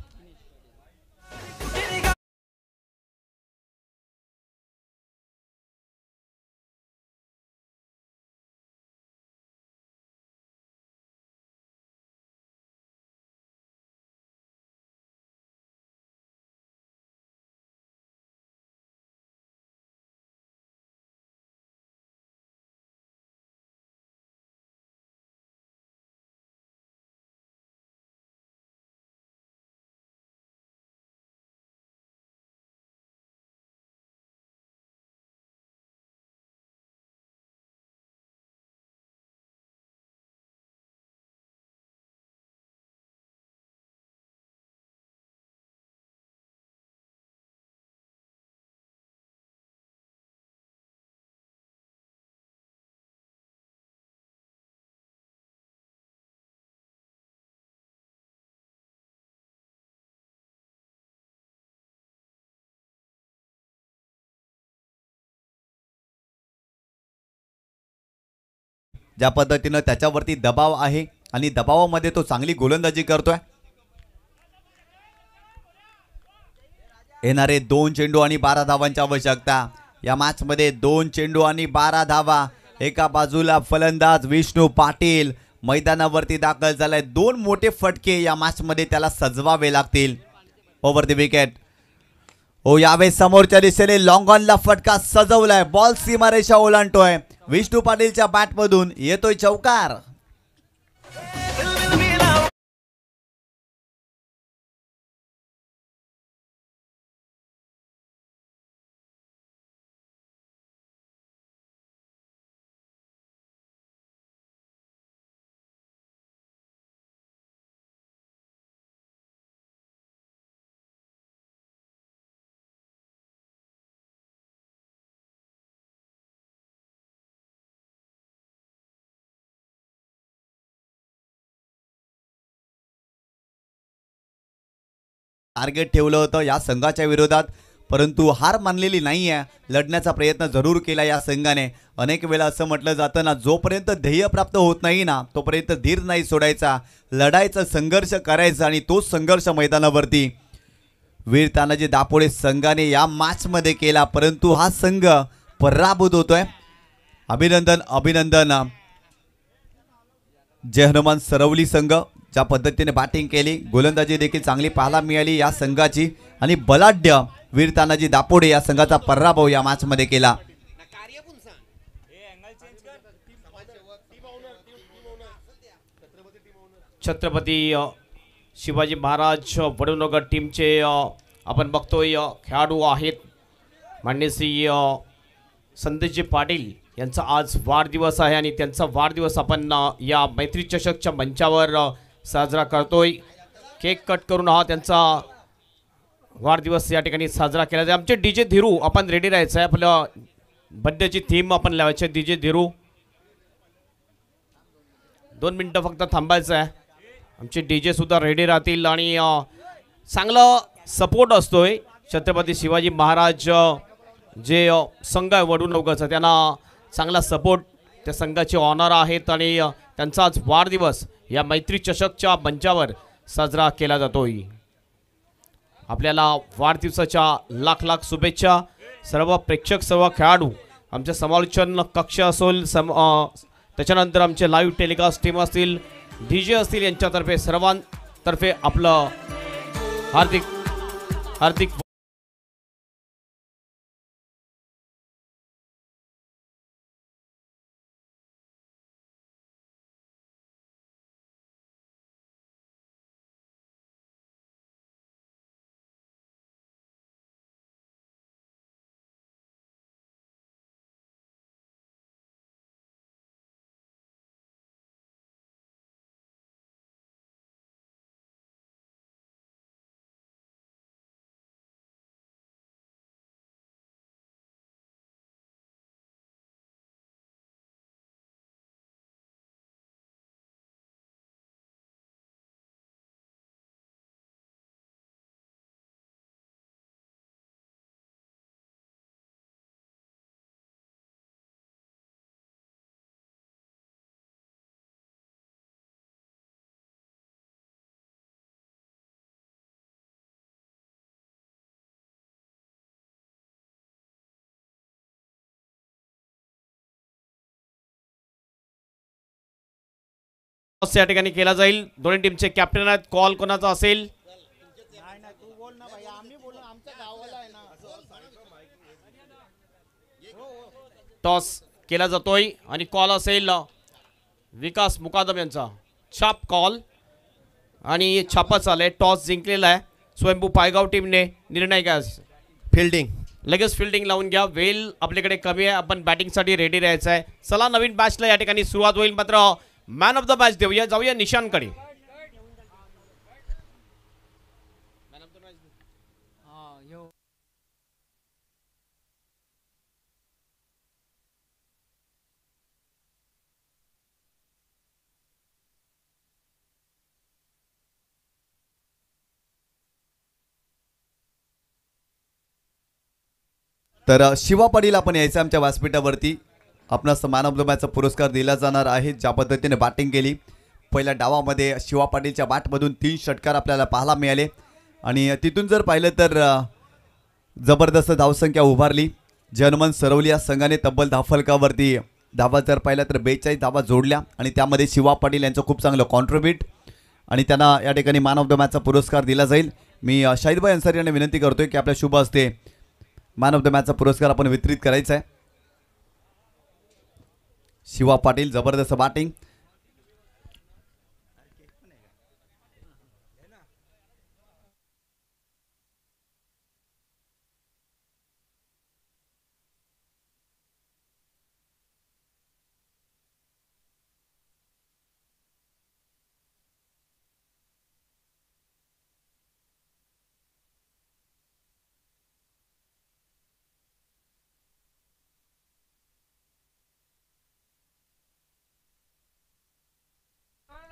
B: ज्या पद्धतीनं त्याच्यावरती दबाव आहे आणि दबावामध्ये तो चांगली गोलंदाजी करतोय. येणारे 2 चेंडू आणि 12 धावांची आवश्यकता या मॅच मध्ये. 2 चेंडू आणि 12 धावा. एका बाजूला फलंदाज विष्णू पाटील मैदानावरती दाखल झालाय. 2 मोठे फटके या मॅच मध्ये त्याला सजवावे लागतील. Over the wicket. ओ यावेळेस समोरच्या दिशेने लॉंग ऑनला फटका सजवलाय. बॉल सीमारेषा ओलांडतोय. विष्णू पाटीलच्या बॅटमधून येतोय चौकार. टार्गेट ठेवलं होतं या संघाच्या विरोधात परंतु हार मानलेली नाही आहे. लढण्याचा प्रयत्न जरूर केला या संघाने. अनेक वेळा असं म्हटलं जातं ना, जोपर्यंत ध्येय प्राप्त होत नाही ना तोपर्यंत धीर नाही सोडायचा, लढायचा, संघर्ष करायचा आणि तोच संघर्ष मैदानावरती वीर तानाजी दापोडे संघाने या मॅच मध्ये केला परंतु हा संघ पराभूत होतोय. अभिनंदन अभिनंदन. जय हनुमान सरवली संघ ज्या पद्धतीने बॅटिंग केली, गोलंदाजी देखील चांगली पाहायला मिळाली या संघाची आणि बलाढ्य वीर तानाजी दापोडे या संघाचा पराभव या मॅच मध्ये केला.
A: छत्रपती शिवाजी महाराज वडूनगर टीमचे आपण बघतोय खेळाडू आहेत माननीय श्री संदेशजी पाटील यांचा आज वाढदिवस आहे आणि त्यांचा वाढदिवस आपण या मैत्री चषकच्या मंचावर साजरा करतोय. केक कट करून हा त्यांचा वाढदिवस या ठिकाणी साजरा केला जाईल. आमचे डीजे धीरू आपण रेडी राहायचं आहे, आपलं बर्थडेची थीम आपण लावायची. डीजे धीरू 2 मिनटं फक्त थांबायचं आहे. आमचे डीजे सुद्धा रेडी राहतील आणि चांगला सपोर्ट असतोय छत्रपती शिवाजी महाराज जे संघ आहे वडूनगरचा, त्यांना चांगला सपोर्ट त्या संघाचे ऑनर आहेत आणि त्यांचा आज वाढदिवस या मैत्री चषकच्या मंचावर साजरा केला जातोय. आपल्याला वाढदिवसाच्या लाख लाख शुभेच्छा. सर्व प्रेक्षक, सर्व खेळाडू, आमचे समालोचन कक्ष असेल, त्याच्यानंतर आमचे लाईव्ह टेलिकास्ट टीम असतील, डीजे असतील, यांच्यातर्फे सर्वांतर्फे आपलं हार्दिक हार्दिक या ठिकाणी केला जाईल. दोन्ही टीमचे कॅप्टन आहेत. कॉल कोणाचा असेल? टॉस केला जातोय आणि कॉल असेल विकास मुकादम यांचा. छाप कॉल आणि छापा चालय. टॉस जिंकलेला आहे स्वयंभू पायगाव टीमने. निर्णय काय?
C: फिल्डिंग.
A: लगेच फिल्डिंग लावून घ्या. वेल आपल्याकडे कमी आहे, आपण बॅटिंगसाठी रेडी राहायचं आहे. चला नवीन मॅचला या ठिकाणी सुरुवात होईल. मात्र मॅन ऑफ द मॅच देऊया. जाऊया निशांकडे.
B: तर शिवा पाटील आपण यायचं आमच्या व्यासपीठावरती. आपणास मॅन ऑफ द मॅचचा पुरस्कार दिला जाणार आहे. ज्या पद्धतीने बॅटिंग केली पहिल्या डावामध्ये शिवा पाटीलच्या बॅटमधून 3 षटकार आपल्याला पाहायला मिळाले आणि तिथून जर पाहिलं तर जबरदस्त धावसंख्या उभारली. जनमन सरवली या संघाने तब्बल 10 फलकावरती धावा जर पाहिल्या तर 42 धावा जोडल्या आणि त्यामध्ये शिवा पाटील यांचं खूप चांगलं कॉन्ट्रीब्यूट आणि त्यांना या ठिकाणी मॅन ऑफ द मॅचचा पुरस्कार दिला जाईल. मी शाहिदभाई अन्सारी यांना विनंती करतोय की आपल्या शुभ हस्ते मॅन ऑफ द मॅचचा पुरस्कार आपण वितरित करायचा आहे. शिवा पाटील जबरदस्त बॅटिंग.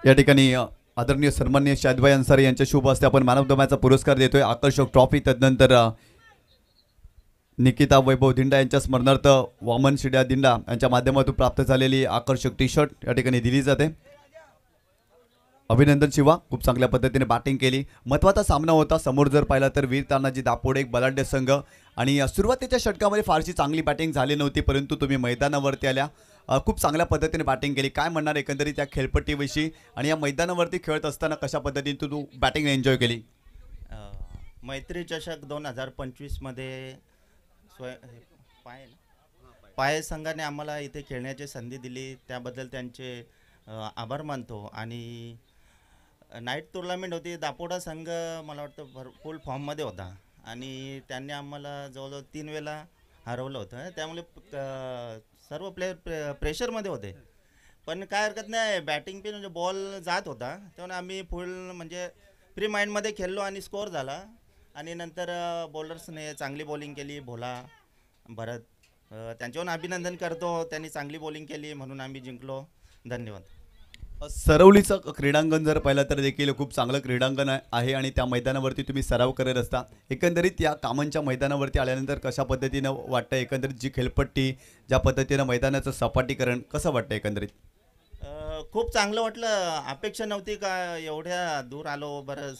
B: या ठिकाणी आदरणीय सन्माननीय शाहिदभाई अन्सारी यांच्या शुभ हस्ते आपण मॅन ऑफ द मॅचचा पुरस्कार देतोय. आकर्षक ट्रॉफी, तदनंतर निकिता वैभव दिंडा यांच्या स्मरणार्थ वामन शिड्या दिंडा यांच्या माध्यमातून प्राप्त झालेली आकर्षक टी शर्ट या ठिकाणी दिली जाते. अभिनंदन शिवा, खूप चांगल्या पद्धतीने बॅटिंग केली. महत्त्वाचा सामना होता. समोर जर पाहिला तर वीर तानाजी दापोडे एक बलाढ्य संघ आणि सुरुवातीच्या षटकामध्ये फारशी चांगली बॅटिंग झाली नव्हती, परंतु तुम्ही मैदानावरती आल्या खूप चांगल्या पद्धतीने बॅटिंग केली. काय म्हणणार एकंदरीत त्या खेळपट्टीविषयी आणि या मैदानावरती खेळत असताना कशा पद्धतीने तू बॅटिंग एन्जॉय केली?
C: अ, मैत्री चषक 2025मध्ये पाय संघाने आम्हाला इथे खेळण्याची संधी दिली, त्याबद्दल त्यांचे आभार मानतो. आणि नाईट टुर्नामेंट होती, दापोडा संघ मला वाटतं फुल फॉर्ममध्ये होता आणि त्यांनी आम्हाला जवळजवळ 3 वेळा हरवलं होतं. त्यामुळे सर्व प्लेयर प्रेशरमध्ये होते, पण काय हरकत नाही, बॅटिंग पण म्हणजे बॉल जात होता, त्यामुळे आम्ही फुल म्हणजे फ्री माइंडमध्ये खेळलो आणि स्कोअर झाला. आणि नंतर बॉलर्सने चांगली बॉलिंग केली, भोला, भरत, त्यांच्यावर अभिनंदन करतो, त्यांनी चांगली बॉलिंग केली म्हणून आम्ही जिंकलो. धन्यवाद.
B: सरवलीचं क्रीडांगण जर पाहिलं तर देखील खूप चांगलं क्रीडांगण आहे आणि त्या मैदानावरती तुम्ही सराव करत असता. एकंदरीत या कामांच्या मैदानावरती आल्यानंतर कशा पद्धतीनं वाटतं, एकंदरीत जी खेळपट्टी, ज्या पद्धतीनं मैदानाचं सपाटीकरण कसं वाटतं एकंदरीत?
C: खूप चांगलं वाटलं. अपेक्षा नव्हती का एवढ्या दूर आलो. बरं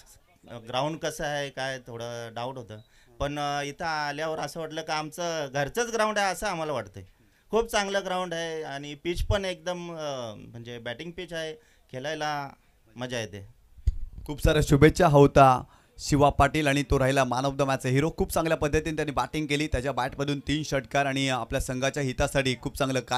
C: ग्राउंड कसं आहे काय थोडं डाऊट होतं, पण इथं आल्यावर असं वाटलं का आमचं घरचंच ग्राउंड आहे असं आम्हाला वाटतंय. खूप चांगलं ग्राउंड आहे आणि पिच पण एकदम म्हणजे बॅटिंग पिच आहे, खेळायला मजा येते.
B: खूप साऱ्या शुभेच्छा होता शिवा पाटील आणि तो राहिला man of the match hero. खूप चांगल्या पद्धतीने त्यांनी बॅटिंग केली, त्याच्या बॅटमधून 3 षटकार आणि आपल्या संघाच्या हितासाठी खूप चांगलं